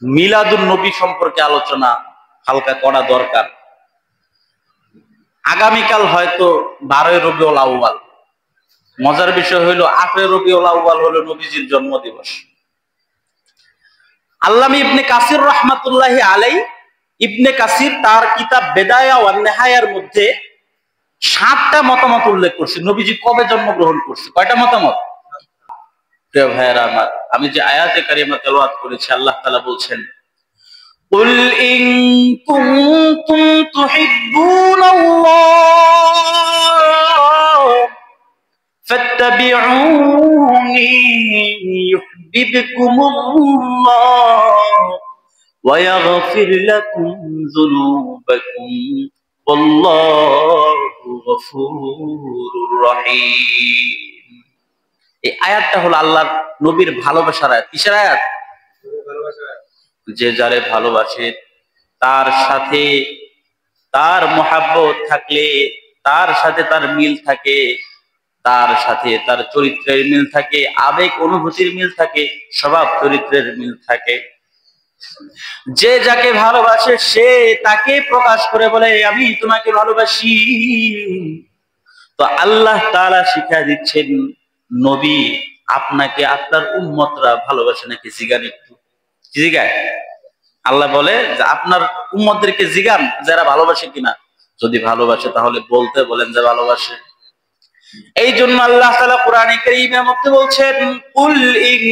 মিলাদুন নবী সম্পর্কে আলোচনা হালকা করা দরকার। আগামীকাল হয়তো 12 রবিউল আউয়াল। মজার বিষয় হইল 8 রবিউল আউয়াল হলো নবীজির জন্মদিবস। আল্লামা ইবনে কাসির রাহমাতুল্লাহি আলাইহি, ইবনে কাসির তার কিতাব বেদায়া ওয়ান নেহায়ার মধ্যে 7টা মতামত উল্লেখ করছে নবীজি কবে জন্মগ্রহণ করছে। কয়টা মতামত? প্রিয় ভাইয়েরা আমার, আমি যে আয়াতে কারিমা তেলাওয়াত করেছি, আল্লাহ তাআলা বলছেন, কুল ইন কুনতুম তুহিব্বুনাল্লাহ ফাত্তাবিউনি ইউহিব্বুকুমুল্লাহ ওয়া ইয়াগফির লাকুম যুনুবাকুম ওয়াল্লাহু গফুরুর রহিম। এই আয়াতটা হলো আল্লাহর নবীর ভালোবাসার আয়াত। কিসের আয়াত? যে যারে ভালোবাসে তার সাথে তার মহাব্বত থাকলে, তার সাথে তার মিল থাকে, তার সাথে তার চরিত্রের মিল থাকে, আবেগ অনুভূতির মিল থাকে, স্বভাব চরিত্রের মিল থাকে। যে যাকে ভালোবাসে সে তাকে প্রকাশ করে বলে আমি তোমাকে ভালোবাসি। তো আল্লাহ তাআলা শিক্ষা দিচ্ছেন, নবী আপনাকে আপনার উম্মতরা ভালোবাসে নাকি জিগান, একটু জিগায়। আল্লাহ বলে যে আপনার উম্মতদেরকে জিগান যারা ভালোবাসে কিনা। যদি ভালোবাসে তাহলে বলতে বলেন যে ভালোবাসে। এই জন্য আল্লাহ তাআলা কোরআনে কারীমের মধ্যে বলছেন, কুল ইন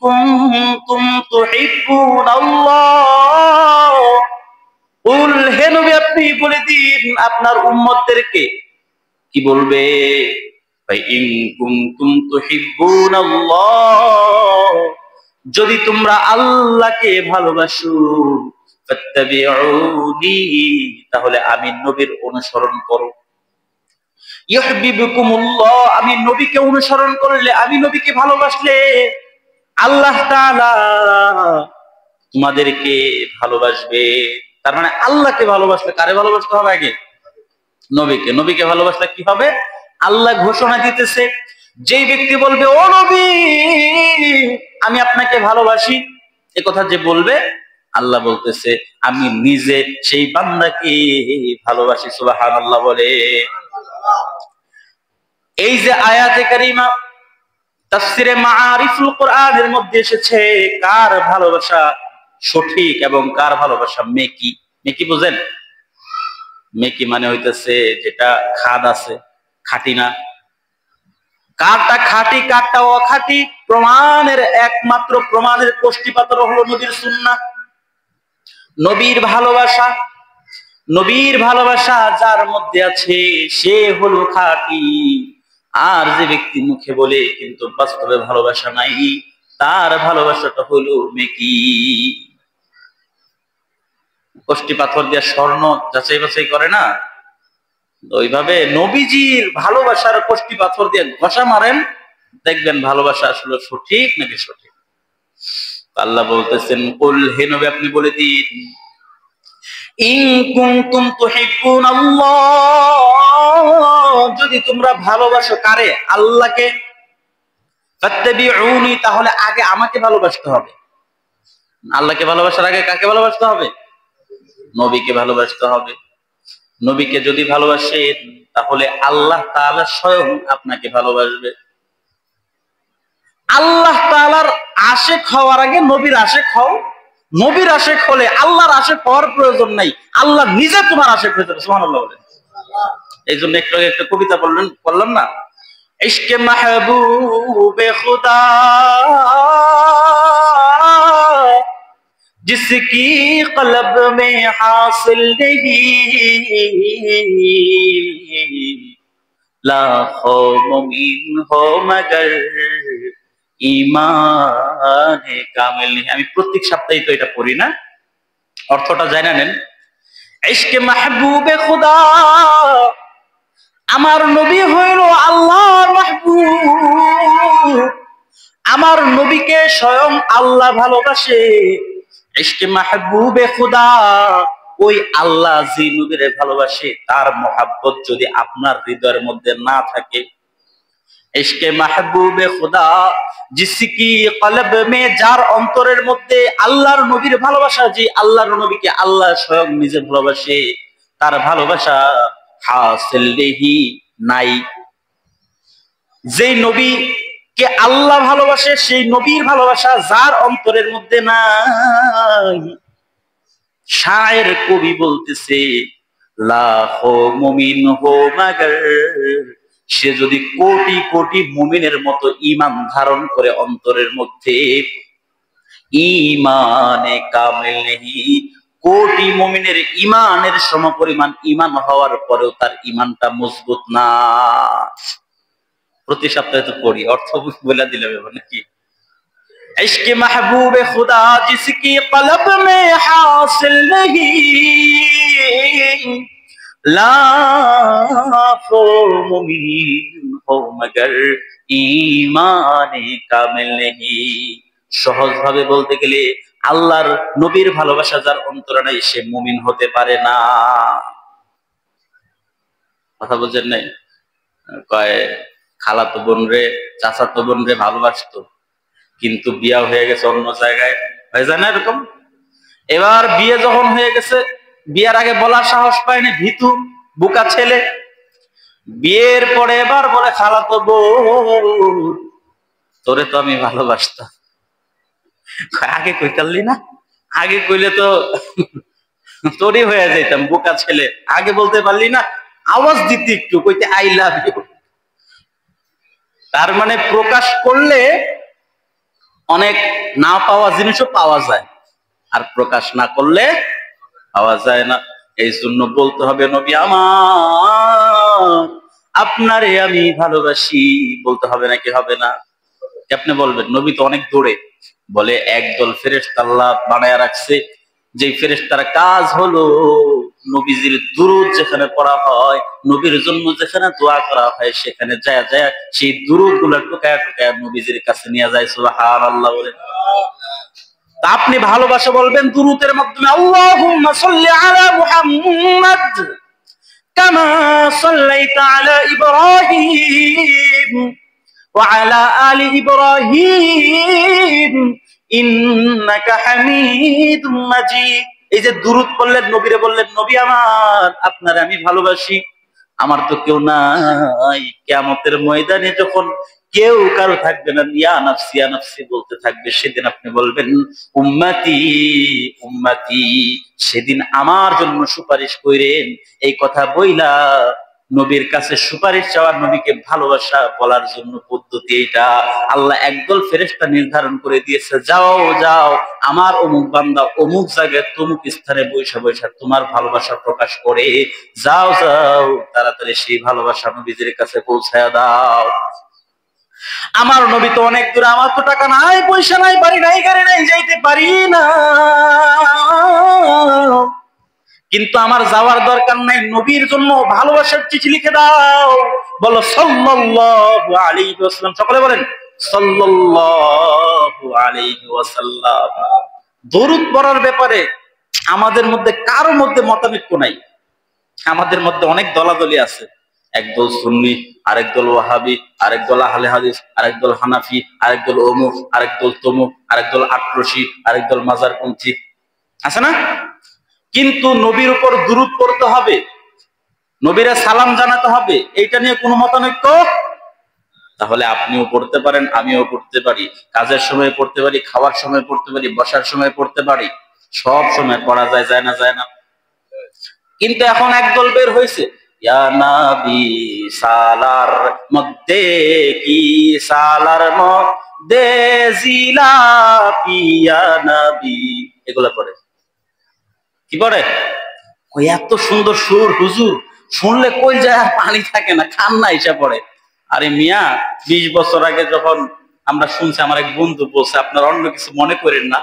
কুনতুম তুহিব্বুনাল্লাহ, কুল হে নবী আপনি বলে দিন আপনার উম্মতদেরকে। কি বলবে? ইন কুনতুম তুহিব্বুনাল্লাহ, যদি তোমরা আল্লাহকে ভালোবাসো, ফাত্তাবিউনি, তাহলে আমি নবীর অনুসরণ করো। ইউহিব্বুকুমুল্লাহ, আমি নবীকে অনুসরণ করলে, আমি নবীকে ভালোবাসলে আল্লাহ তাআলা তোমাদেরকে ভালোবাসবে। তার মানে আল্লাহকে ভালোবাসলে কারে ভালোবাসতে হবে? আগে নবীকে। নবীকে ভালোবাসলে কি হবে? আল্লাহ ঘোষণা দিতেছে, যেই ব্যক্তি বলবে ও নবী আমি আপনাকে ভালোবাসি, এ কথা যে বলবে, আল্লাহ বলতেছে আমি নিজে সেই বান্দাকে ভালোবাসি। সুবহানাল্লাহ বলে। এই যে আয়াতে কারিমা তাফসিরে মাআরিফুল কোরআনের মধ্যে এসেছে কার ভালোবাসা সঠিক এবং কার ভালোবাসা মেকি। মেকি বুঝেন? মেকি মানে হইতেছে যেটা খাদ আছে, খাঁটি না। কারটা খাঁটি কারটা অখাঁটি প্রমাণের একমাত্র প্রমাণের কষ্টিপাথর হলো নবীর সুন্নাহ। নবীর ভালোবাসা, নবীর ভালোবাসা যার মধ্যে আছে সে হলো খাঁটি। আর যে ব্যক্তি মুখে বলে কিন্তু বাস্তবে ভালোবাসা নাই, তার ভালোবাসাটা হলো মেকি। কষ্টি পাথর দিয়ে স্বর্ণ যাচাই বাছাই করে না, ওইভাবে নবীজির ভালোবাসার কষ্টি পাথর দিয়ে ঘষা মারেন, দেখবেন ভালোবাসা আসলে সঠিক নাকি সঠিক। আল্লাহ বলতেছেন, কুল হে নবী আপনি বলে দিন, ইন কুনতুম তুহিব্বুনাল্লাহ, যদি তোমরা ভালোবাসো কারে? আল্লাহকে। ফাত্তাবিউনি, তাহলে আগে আমাকে ভালোবাসতে হবে। আল্লাহকে ভালোবাসার আগে কাকে ভালোবাসতে হবে? নবীকে ভালোবাসতে হবে। নবীকে যদি ভালোবাসেন তাহলে আল্লাহ তাআলা স্বয়ং আপনাকে ভালোবাসবে। আল্লাহ তাআলার আশিক হওয়ার আগে নবীর আশিক হও। নবীর আশিক হলে আল্লাহর আশিক হওয়ার প্রয়োজন নাই, আল্লাহ নিজে তোমার আশিক হয়ে যাবে। সুবহানাল্লাহ বলেন। এই জন্য একটু আগে একটা কবিতা বললাম না, ইশকে মাহবুবে খুদা जिसकी कलब में हासिल नहीं, लाखों मुमीन हो मगर ঈমানে কামিল নেই। আমি প্রত্যেক সপ্তাহে তো এটা পড়ি না, অর্থটা জানা নেন। ইশকে মাহবুবে খুদা, আমার নবী হইল আল্লাহর মাহবুব। আমার নবীকে স্বয়ং আল্লাহ ভালোবাসে। ইশকে মাহবুবে খুদা, ওই আল্লাহ যে নবীরে ভালোবাসে তার মহাব্বত যদি আপনার হৃদয়ের মধ্যে না থাকে, ইশকে মাহবুবে খুদা জিসকি কলব মে, যার অন্তরের মধ্যে আল্লাহর নবীর ভালোবাসা, যে আল্লাহর নবীকে আল্লাহ স্বয়ং নিজে ভালোবাসে, তার ভালোবাসা হাসিল নেহি নাই। যেই নবীকে আল্লাহ ভালোবাসে সেই নবীর ভালোবাসা যার অন্তরের মধ্যে নাই। শায়ের কবি বলতেছে লাখো মুমিন হো মাগর, সে যদি কোটি কোটি মুমিনের মতো ঈমান ধারণ করে অন্তরের মধ্যে, ঈমানে কামিল নেহি, কোটি মুমিনের ঈমানের সমপরিমাণ ঈমান হওয়ার পরেও তার ঈমানটা মজবুত না। প্রতি সপ্তাহে তো পড়ি, অর্থ বলে দিলে নাকি। इश्क़ महबूब खुदा जिसकी कलब में हासिल नहीं, लाखों मुमीन हो मगर ईमाने कामिल नहीं। সহজ ভাবে বলতে গেলে আল্লাহর নবীর ভালোবাসা যার অন্তরে নাই সে মুমিন হতে পারে না। কথা বুঝেন নাই? কয় খালাতো বোন রে চাচাতো বোন রে ভালোবাসতো, কিন্তু বিয়া হয়ে গেছে অন্য জায়গায়, হয়ে যায় না এরকম? এবার বিয়ে যখন হয়ে গেছে, বিয়ের আগে বলার সাহস পায়নি, ভীতু বুকা ছেলে। বিয়ের পরে এবার বলে খালাতো বোন তোরে তো আমি ভালোবাসতাম। আগে কইতালি না? আগে কইলে তো তোরই হয়ে যেতাম, বুকা ছেলে। আগে বলতে পারলি না? আওয়াজ দিতে একটু, কইতে আই লাভ ইউ। তার মানে প্রকাশ করলে অনেক না পাওয়া জিনিসও পাওয়া যায়, আর প্রকাশ না করলে পাওয়া যায় না। এই জন্য বলতে হবে নবী আমার আপনারে আমি ভালোবাসি, বলতে হবে নাকি হবে না? আপনি বলবেন নবী তো অনেক দূরে, বলে একদল ফেরেশতা আল্লাহ বানায়া রাখছে, যে ফেরেশতার কাজ হলো নবীজির দুরূদ যেখানে পড়া হয়, নবীর জন্য যেখানে দোয়া করা হয়, সেখানে যায় যায় সেই দুরূদ গুলা টুকায়া টুকায়া নবীজির কাছে নিয়ে যায়। সুবহানাল্লাহ বলেন। তা আপনি ভালোবাসা বলবেন দুরূদের মাধ্যমে, আল্লাহুম্মা সাল্লি আলা মুহাম্মাদ কামা সাল্লাইতা আলা ইব্রাহিম ওয়া আলা আলি ইব্রাহিম ইন্নাকা হামিদুম মাজিদ। এই যে দুরূদ পড়লেন, নবীরে বললেন নবী আমার আপনারে আমি ভালোবাসি, আমার তো কেউ নাই। কিয়ামতের ময়দানে যখন কেউ কারো থাকবে না, ইয়া নাফসি ইয়া নাফসি বলতে থাকবে, সেদিন আপনি বলবেন উম্মতি উম্মতি, সেদিন আমার জন্য সুপারিশ কইরেন। এই কথা বইলা নবীর কাছে সুপারিশ চাওয়ার, নবীকে ভালোবাসা বলার জন্য পদ্ধতি এইটা। আল্লাহ একদল ফেরেশতা নির্ধারণ করে দিয়েছে, যাও যাও আমার অমুক বান্দা অমুক জায়গায় তমুক স্থানে বৈশা বৈশা তোমার ভালোবাসা প্রকাশ করে, যাও যাও তাড়াতাড়ি সেই ভালোবাসা নবীজির কাছে পৌঁছায়া দাও। আমার নবী তো অনেক দূরে, আমার তো টাকা নাই, পয়সা নাই, বাড়ি নাই, গাড়ি নাই, যাইতে পারি না, কিন্তু আমার যাওয়ার দরকার নাই, নবীর জন্য ভালোবাসার চিঠি লিখে দাও। বলো সাল্লাল্লাহু আলাইহি ওয়াসাল্লাম, সকলে বলেন সাল্লাল্লাহু আলাইহি ওয়াসাল্লাম। দরুদ পড়ার ব্যাপারে আমাদের মধ্যে কারো মধ্যে মতানৈক্য নাই। আমাদের মধ্যে অনেক দলাদলি আছে, একদল সুন্নি, আরেক দল ওয়াহাবি, আরেক দল আহলে হাদিস, আরেক দল হানাফি, আরেক দল অমুক, আরেক দল তমুক, আরেক দল আটরশি, আরেক দল মাজারপন্থী, আছে না? কিন্তু নবীর উপর দুরূদ পড়তে হবে, নবীরা সালাম জানাতে হবে, এইটা নিয়ে কোনো মতানৈক্য? তাহলে আপনিও পড়তে পারেন, আমিও পড়তে পারি, কাজের সময় পড়তে পারি, খাওয়ার সময় পড়তে পারি, বসার সময় পড়তে পারি, সব সময় পড়া যায়, যায় না? যায় না। কিন্তু এখন একদল বের হয়েছে, ইয়া নবী সালার মধ্যে কি সালার মধ্যে জিলাপি ইয়া নবী, এগুলা পড়ে। কি পড়ে? ওই এত সুন্দর সুর হুজুর, শুনলে কই যায় আর পানি থাকে না, কান্না এসে পড়ে। আরে মিয়া, 20 বছর আগে যখন আমরা শুনছি, আমার এক বন্ধু বলছে, আপনারা অন্য কিছু মনে করেন না,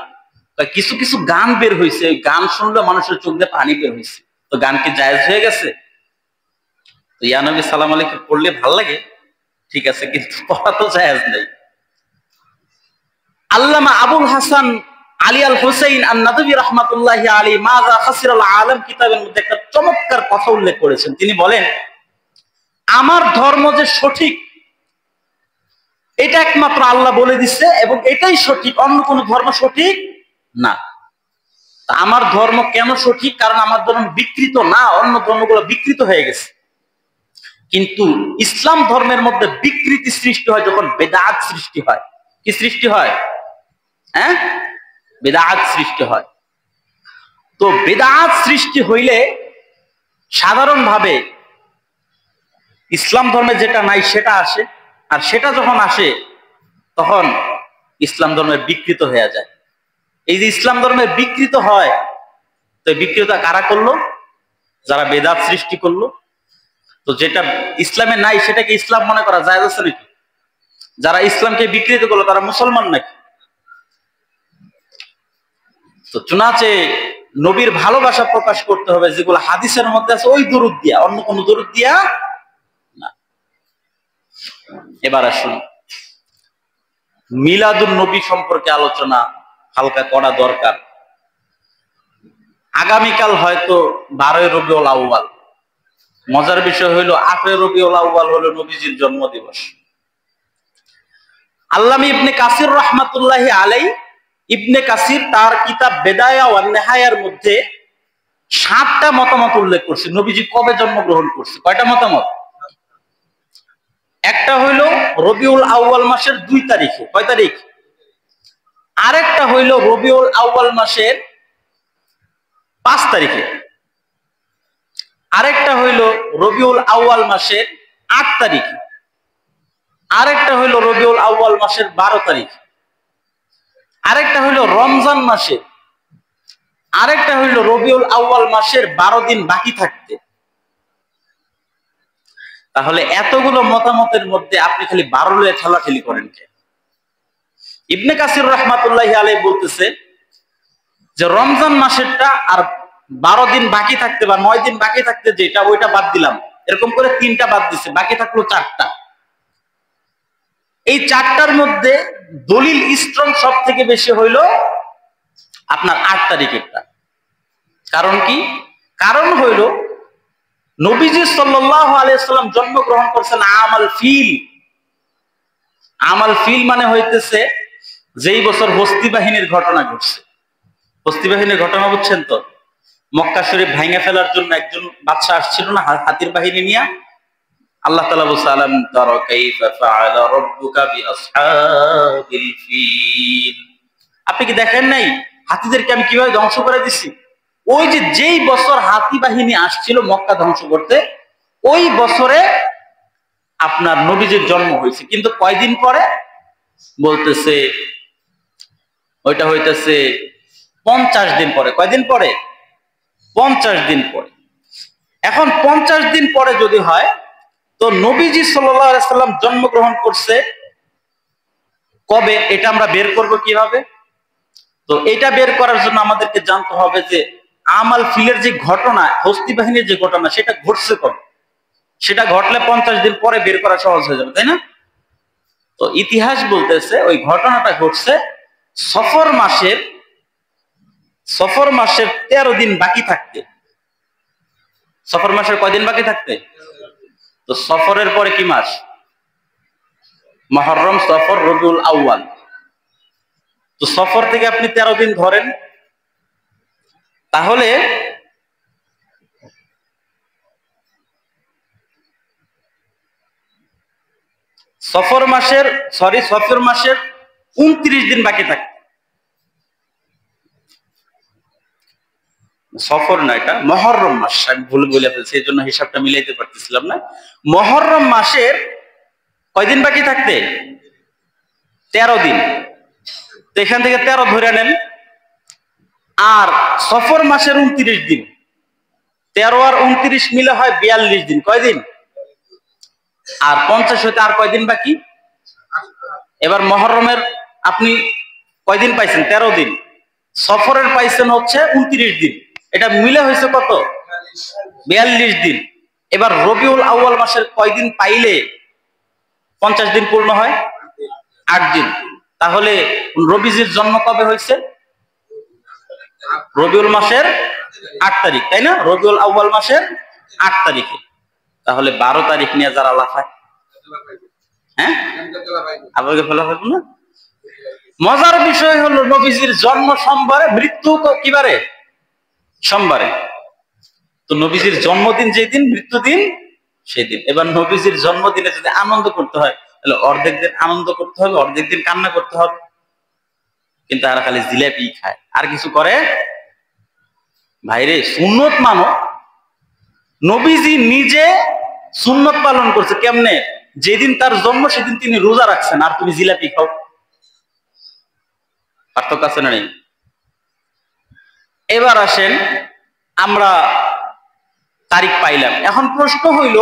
কিছু কিছু গান বের হয়েছে, ওই গান শুনলে মানুষের চোখ দিয়ে পানি বের হয়েছে, তো গান কি জায়েজ হয়ে গেছে? তো ইয়া নবী সালাম আলাইকুম পড়লে ভাল লাগে, ঠিক আছে, কিন্তু পড়া তো জায়েজ নেই। আল্লামা আবুল হাসান আলী আল হুসাইন আন-নাদভী রাহমাতুল্লাহি আলাইহি মাযা খাসিরাল আলাম কিতাবের মধ্যে একটা চমৎকার কথা উল্লেখ করেছেন। তিনি বলেন, আমার ধর্ম যে সঠিক এটা একমাত্র আল্লাহ বলে দিচ্ছে এবং এটাই সঠিক, অন্য কোনো ধর্ম সঠিক না। আমার ধর্ম কেন সঠিক? কারণ আমার ধর্ম বিকৃত না, অন্য ধর্মগুলো বিকৃত হয়ে গেছে। কিন্তু ইসলাম ধর্মের মধ্যে বিকৃতি সৃষ্টি হয় যখন বেদাত সৃষ্টি হয়। কি সৃষ্টি হয়? হ্যাঁ, বেদাত সৃষ্টি হয়। তো বেদাত সৃষ্টি হইলে সাধারণভাবে ইসলাম ধর্মে যেটা নাই সেটা আসে, আর সেটা যখন আসে তখন ইসলাম ধর্মের বিকৃত হয়ে যায়। এই যে ইসলাম ধর্মের বিকৃত হয়, তো বিকৃততা কারা করলো? যারা বেদাত সৃষ্টি করলো। তো যেটা ইসলামে নাই সেটাকে ইসলাম মনে করা যায় আছে নাকি? যারা ইসলামকে বিকৃত করলো তারা মুসলমান নাকি? তো চুনাচে নবীর ভালোবাসা প্রকাশ করতে হবে যেগুলো হাদিসের মধ্যে আছে, ওই দরুদ দিয়া, অন্য কোন দরুদ দিয়া না। এবার আসুন মিলাদুন নবী সম্পর্কে আলোচনা হালকা করা দরকার। আগামীকাল হয়তো 12 রবিউল আউয়াল। মজার বিষয় হইল 8 রবিউল আউয়াল হলো নবীজির জন্মদিবস। আল্লামা ইবনে কাসির রাহমাতুল্লাহি আলাইহি, ইবনে কাসির তার কিতাব বেদায়া ওয়ান নেহায়ার মধ্যে 7টা মতামত উল্লেখ করছে নবীজি কবে জন্মগ্রহণ করছে। কয়টা মতামত? একটা হইল রবিউল আউয়াল মাসের 2 তারিখে। কয় তারিখ? আরেকটা হইল রবিউল আউয়াল মাসের 5 তারিখে। আরেকটা হইল রবিউল আউয়াল মাসের 8 তারিখে। আরেকটা হইল রবিউল আউয়াল মাসের 12 তারিখ। আরেকটা হইল রমজান মাসে। আরেকটা হইল রবিউল আউয়াল মাসের 12 দিন বাকি থাকতে। তাহলে এতগুলো মতামতের মধ্যে আপনি খালি 12 লয়ে ঠেলাঠেলি করেন কেন? ইবনে কাসির রাহমাতুল্লাহি আলাইহি বলতেছে যে রমজান মাসেরটা আর 12 দিন বাকি থাকতে বা 9 দিন বাকি থাকতে যেটা, ওইটা বাদ দিলাম। এরকম করে 3টা বাদ দিছে, বাকি থাকলো 4টা। এই 4টার মধ্যে দলিল স্ট্রং সব থেকে বেশি হইল আপনার 8 তারিখেরটা। কারণ কি? কারণ হইল নবীজি সাল্লাল্লাহু আলাইহি সাল্লাম জন্মগ্রহণ করছেন আমাল ফিল। আমাল ফিল মানে হইতেছে যেই বছর হস্তি বাহিনীর ঘটনা ঘটছে। হস্তি বাহিনীর ঘটনা বুঝছেন তো? মক্কা শরীফ ভাঙা ফেলার জন্য একজন বাদশা আসছিল না হাতির বাহিনী নিয়ে। আল্লাহ তাআলা বলেন আলাম তারা কাইফা ফাআলা রাব্বুকা বিআসহাবিল ফিল। আপনি কি দেখেন নাই হাতিদেরকে আমি কিভাবে ধ্বংস করে দিছি? ওই যে যেই বছর হাতি বাহিনী আসছিল মক্কা ধ্বংস করতে, ওই বছরে আপনার নবীজির জন্ম হয়েছে। কিন্তু কয়দিন পরে? বলতেছে ওইটা হইতেছে 50 দিন পরে। কয়দিন পরে? 50 দিন পরে। এখন 50 দিন পরে যদি হয়, তো নবীজি সাল্লাল্লাহু আলাইহি সাল্লাম জন্মগ্রহণ করছে কবে, এটা আমরা বের করব কিভাবে? তো এটা বের করার জন্য আমাদেরকে জানতে হবে যে আমাল ফিলের যে ঘটনা, হস্তি বাহিনীর যে ঘটনা, সেটা ঘটছে কবে। সেটা ঘটলে 50 দিন পরে বের করা সহজ হয়ে যাবে, তাই না? তো ইতিহাস বলতেছে ওই ঘটনাটা ঘটছে সফর মাসের 13 দিন বাকি থাকতে। সফর মাসের কয়দিন বাকি থাকতে? তো সফরের পরে কি মাস? মুহররম, সফর, রবিউল আউয়াল। তো সফর থেকে আপনি 13 দিন ধরেন, তাহলে সফর মাসের 29 দিন বাকি থাকে। সফর না, এটা মুহররম মাস, আমি ভুল বলে ফেলছি, এই জন্য হিসাবটা মিলাইতে পারতেছিলাম না। মুহররম মাসের কয়দিন বাকি থাকতে? 13 দিন। তো এখান থেকে 13 ধরে নেন। আর সফর মাসের 29 দিন, 13 আর 29 মিলে হয় 42 দিন। কয়দিন? আর 50 হইতে আর কয়দিন বাকি? এবার মুহররমের আপনি কয়দিন পাইছেন? 13 দিন। সফরের পাইছেন হচ্ছে 29 দিন। এটা মিলে হয়েছে কত? 42 দিন। এবার রবিউল আউয়াল মাসের কয়দিন পাইলে 50 দিন পূর্ণ হয়? 8 দিন। তাহলে নবীজির জন্ম কবে হয়েছে? রবিউল মাসের 8 তারিখ, তাই না? রবিউল আউয়াল মাসের 8 তারিখে। তাহলে 12 তারিখ নিয়ে যারা লাফায়, হ্যাঁ, আবেগে ফেলা হবে না। মজার বিষয় হলো নবীজির জন্ম সোমবারে, মৃত্যু কিবারে? সোমবারে। তো নবীজির জন্মদিন যেদিন, মৃত্যু দিন সেদিন। এবার নবীজির জন্মদিনে যদি আনন্দ করতে হয় তাহলে অর্ধেক দিন আনন্দ করতে হবে, অর্ধেক দিন কান্না করতে হবে। কিন্তু আর খালি জিলাপি খায়, আর কিছু করে ভাইরে। সুন্নত মানো, নবীজি নিজে সুন্নত পালন করছে কেমনে? যেদিন তার জন্ম সেদিন তিনি রোজা রাখছেন, আর তুমি জিলাপি খাও। পার্থক্য আছে না নেই? এবার আসেন, আমরা তারিখ পাইলাম, এখন প্রশ্ন হইল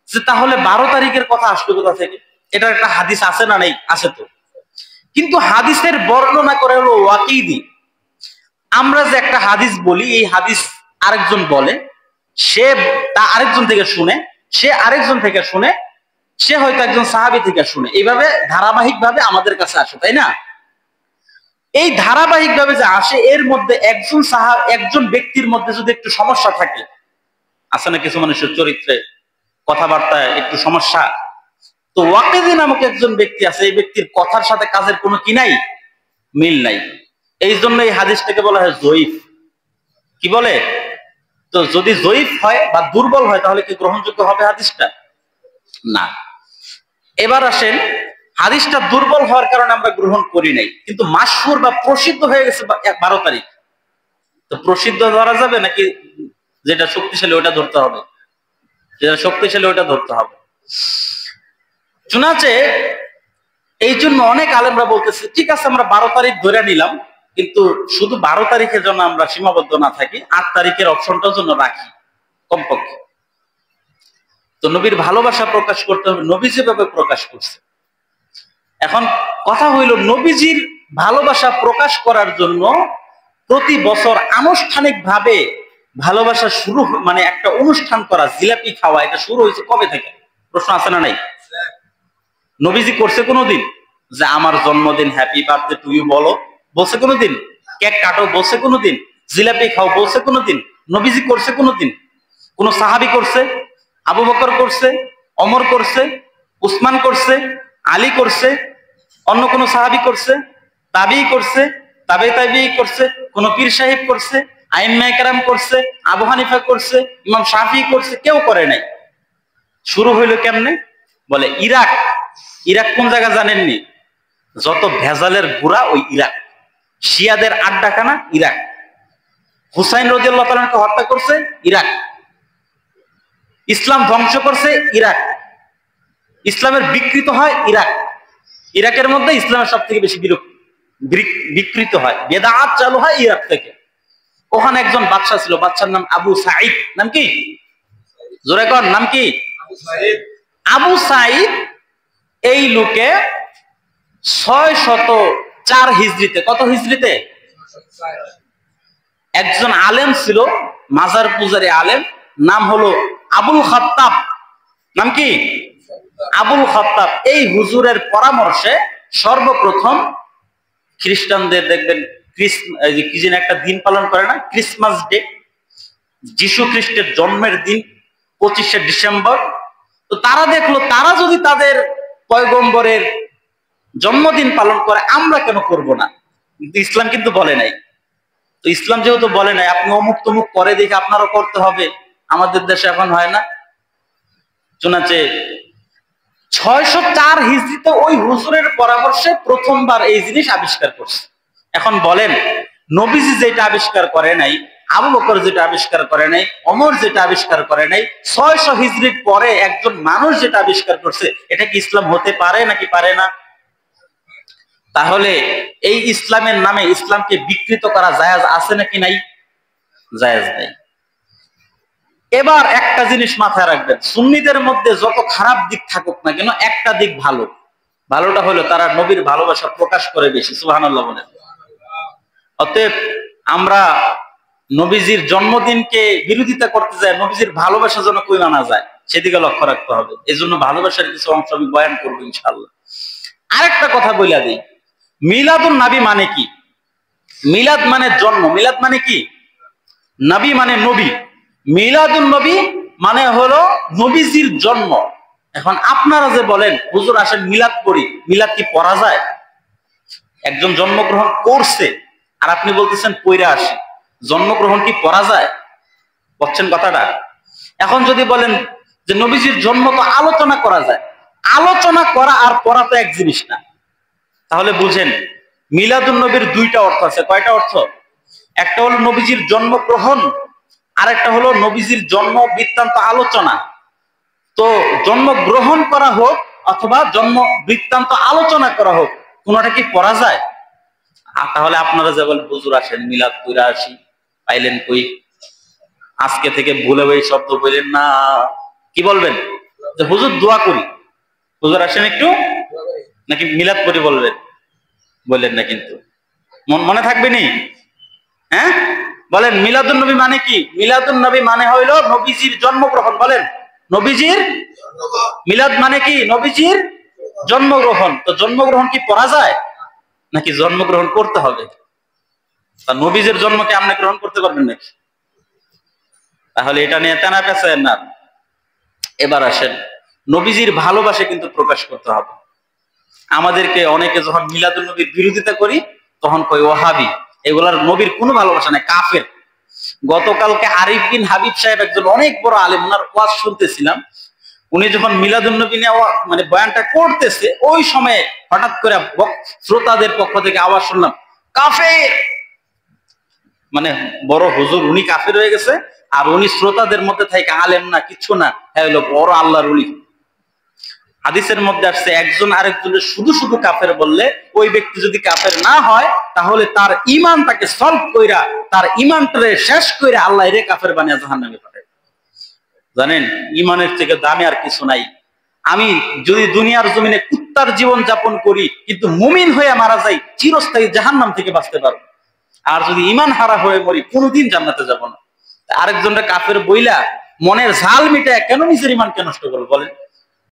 যে তাহলে 12 তারিখের কথা আসলো কোথা থেকে? এটার একটা হাদিস আছে না নেই? আছে তো। কিন্তু হাদিসের বর্ণনা করে হলো ওয়াকিদি। আমরা যে একটা হাদিস বলি, এই হাদিস আরেকজন বলে, সে তা আরেকজন থেকে শুনে, সে আরেকজন থেকে শুনে, সে হয়তো একজন সাহাবী থেকে শুনে, এইভাবে ধারাবাহিক ভাবে আমাদের কাছে আসে, তাই না? এই ধারাবাহিক ভাবে যে আসে, এর মধ্যে একজন ব্যক্তির মধ্যে যদি একটু সমস্যা থাকে, আছে না কিছু মানুষের চরিত্রে, কথাবার্তায় একটু সমস্যা, তো ওয়াকিদি নামক একজন ব্যক্তি আছে, এই ব্যক্তির কথার সাথে কাজের কোনো কি নাই, মিল নাই। এই জন্য এই হাদিসটাকে বলা হয় জয়ীফ। কি বলে? তো যদি জয়ীফ হয় বা দুর্বল হয় তাহলে কি গ্রহণযোগ্য হবে হাদিসটা? না। এবার আসেন, হাদিসটা দুর্বল হওয়ার কারণে আমরা গ্রহণ করি নাই, কিন্তু মাশহুর বা প্রসিদ্ধ হয়ে গেছে 12 তারিখ। তো প্রসিদ্ধ ধরা যাবে নাকি যেটা শক্তিশালী ওটা ধরতে হবে? যেটা শক্তিশালী ওটা ধরতে হবে। চুনাচে এই জন্য অনেক আলেমরা বলতেছে ঠিক আছে আমরা 12 তারিখ ধরে নিলাম, কিন্তু শুধু 12 তারিখের জন্য আমরা সীমাবদ্ধ না থাকি, 8 তারিখের অপশনটার জন্য রাখি কমপক্ষে। তো নবীর ভালোবাসা প্রকাশ করতে হবে নবী যেভাবে প্রকাশ করছে। এখন কথা হইল, নবীজির ভালোবাসা প্রকাশ করার জন্য প্রতি বছর আনুষ্ঠানিক ভাবে ভালোবাসা শুরু, মানে একটা অনুষ্ঠান করা, জিলাপি খাওয়া, এটা শুরু হয়েছে কবে থেকে? প্রশ্ন আছে না নাই? নবীজি করছে কোনোদিন যে আমার জন্মদিন হ্যাপি বার্থডে টু ইউ বলো? বলছে কোনোদিন? কেক কাটো বলছে কোনোদিন? জিলাপি খাও বলছে কোনোদিন? নবীজি করছে কোনোদিন? কোন সাহাবী করছে? আবু বকর করছে? ওমর করছে? উসমান করছে? আলী করছে? অন্য কোন সাহাবী করছে? তাবিঈ করছে? তাবে তাবিঈ করছে? কোন পীর সাহেব করছে? আইম্মায়ে কেরাম করছে? আবু হানিফা করছে? ইমাম শাফিঈ করছে? কেউ করে নাই। শুরু হইলো কেমনে? বলে ইরাক। ইরাক কোন জায়গা জানেননি? যত ভেজালের গুড়া ওই ইরাক, শিয়াদের আড্ডাখানা ইরাক। হুসাইন রাদিয়াল্লাহু তাআলাকে হত্যা করছে ইরাক, ইসলাম ধ্বংস করছে ইরাক, ইসলামের বিকৃত হয় ইরাক। ইরাকের মধ্যে ইসলামের সব থেকে বেশি বিকৃত হয়, বেদাত চালু হয় ইরাক থেকে। ওখানে একজন বাদশা ছিল, বাদশার নাম আবু সাঈদ। নাম কি? জোরে কর, নাম কি? আবু সাঈদ। এই লোকে 604 হিজরিতে, কত হিজরিতে? একজন আলেম ছিল, মাজার পূজারী আলেম, নাম হলো আবুল খাত্তাব। নাম কি? আবুল খাত্তাব। এই হুজুরের পরামর্শে সর্বপ্রথম খ্রিস্টানদের দেখবেন কি যেন একটা দিন পালন করে না, ক্রিসমাস ডে, যিশু খ্রিস্টের জন্মের দিন 25শে ডিসেম্বর। তো তারা দেখলো, তারা যদি তাদের পয়গম্বরের জন্মদিন পালন করে, আমরা কেন করব না? কিন্তু ইসলাম কিন্তু বলে নাই। তো ইসলাম যেহেতু বলে নাই, আপনি অমুক তমুক করে দেখে আপনারও করতে হবে, আমাদের দেশে এখন হয় না। চুনাচে 604 হিজরিতে ওই হুজুরের পরামর্শে প্রথমবার এই জিনিস আবিষ্কার করছে। এখন বলেন, নবীজি যেটা আবিষ্কার করে নাই, আবু বকর যেটা আবিষ্কার করে নাই, ওমর যেটা আবিষ্কার করে নাই, 600 হিজরির পরে একজন মানুষ যেটা আবিষ্কার করছে, এটা কি ইসলাম হতে পারে নাকি পারে না? তাহলে এই ইসলামের নামে ইসলামকে বিকৃত করা জায়েজ আছে নাকি নাই? জায়েজ নাই। এবার একটা জিনিস মাথায় রাখবেন, সুন্নিদের মধ্যে যত খারাপ দিক থাকুক না কেন, একটা দিক ভালো। ভালোটা হলো তারা নবীর ভালোবাসা প্রকাশ করে বেশি। সুবহানাল্লাহ বলেন। অতএব আমরা নবীজির জন্মদিনকে বিরোধিতা করতে যাই, নবীজির ভালোবাসা যেন কইমা না যায়, সেদিকে লক্ষ্য রাখতে হবে। এই জন্য ভালোবাসার কিছু অংশ আমি বয়ান করবো ইনশাআল্লাহ। আরেকটা কথা বইলা দিই, মিলাদুন নবী মানে কি? মিলাদ মানে জন্ম, মিলাদ মানে কি? নবী মানে নবী। মিলাদুন নবী মানে হলো নবীজির জন্ম। এখন আপনারা যে বলেন হুজুর আসেন মিলাদ পড়ি, মিলাদ কি পড়া যায়? একজন জন্মগ্রহণ করছে আর আপনি বলতেছেন পইরা আসি, জন্মগ্রহণ কি পড়া যায়? বুঝছেন কথাটা? এখন যদি বলেন যে নবীজির জন্ম তো আলোচনা করা যায়, আলোচনা করা আর পড়া তো এক জিনিস না, তাহলে বুঝেন মিলাদুন নবীর দুইটা অর্থ আছে। কয়টা অর্থ? একটা হলো নবীজির জন্মগ্রহণ, আর একটা হলো নবীজির জন্ম বৃত্তান্ত আলোচনা। তো জন্মগ্রহণ করা হোক অথবা জন্ম বৃত্তান্ত আলোচনা করা হোক, কোনটা কি পড়া যায়? তাহলে আপনারা যে বলেন হুজুর আসেন মিলাদ কইরা আসি, পাইলেন কই? আজকে থেকে ভুলে এই শব্দ বললেন না। কি বলবেন? যে হুজুর দোয়া করি, হুজুর আসেন একটু, নাকি মিলাদ পড়ি বলবেন? বললেন না কিন্তু, মনে থাকবে নি? হ্যাঁ বলেন, মিলাদুন নবী মানে কি? মিলাদুন নবী মানে হইল নবীজির জন্মগ্রহণ। বলেন, নবীজির মিলাদ মানে কি? নবীজির জন্মগ্রহণ। তো জন্মগ্রহণ কি পড়া যায় নাকি জন্মগ্রহণ করতে হবে? তা নবীজির জন্মকে আপনি গ্রহণ করতে পারবেন নাকি? তাহলে এটা নিয়ে তেনা পেঁচায়েন না। এবার আসেন, নবীজির ভালোবাসা কিন্তু প্রকাশ করতে হবে। আমাদেরকে অনেকে যখন মিলাদুন নবীর বিরোধিতা করি তখন কই ওয়াহাবি, এগুলার নবীর কোনো ভালোবাসা নাই, কাফের। গতকালকে আরিফ বিন হাবিব সাহেব একজন অনেক বড় আলেম, ওনার ওয়াজ শুনতেছিলাম। উনি যখন মিলাদুন নবী নিয়ে মানে বয়ানটা করতেছে, ওই সময়ে হঠাৎ করে শ্রোতাদের পক্ষ থেকে আওয়াজ শুনলাম কাফের। মানে বড় হুজুর উনি কাফের হয়ে গেছে, আর উনি শ্রোতাদের মধ্যে থেকে আলেম না, কিছু না, হ্যাঁ হলো বড় আল্লাহর ওলি। হাদিসের মধ্যে আসছে একজন আরেকজনের শুধু শুধু কাফের বললে ওই ব্যক্তি যদি কাফের না হয় তাহলে তার ইমানটাকে সলভ কইরা, তার ইমানটারে শেষ কইরা আল্লাহ এর কাফের বানিয়ে জাহান্নামে পাঠায়। জানেন, ইমানের থেকে দামি আর কিছু নাই। আমি যদি দুনিয়ার জমিনে কুত্তার জীবন যাপন করি কিন্তু মুমিন হয়ে মারা যাই, চিরস্থায়ী জাহান্নাম থেকে বাঁচতে পারবো। আর যদি ইমান হারা হয়ে মরি, কোনোদিন জান্নাতে যাব না। আরেকজনটা কাফের বইলা মনের ঝাল মিটায় কেন নিজের ইমানকে নষ্ট করবো বলেন?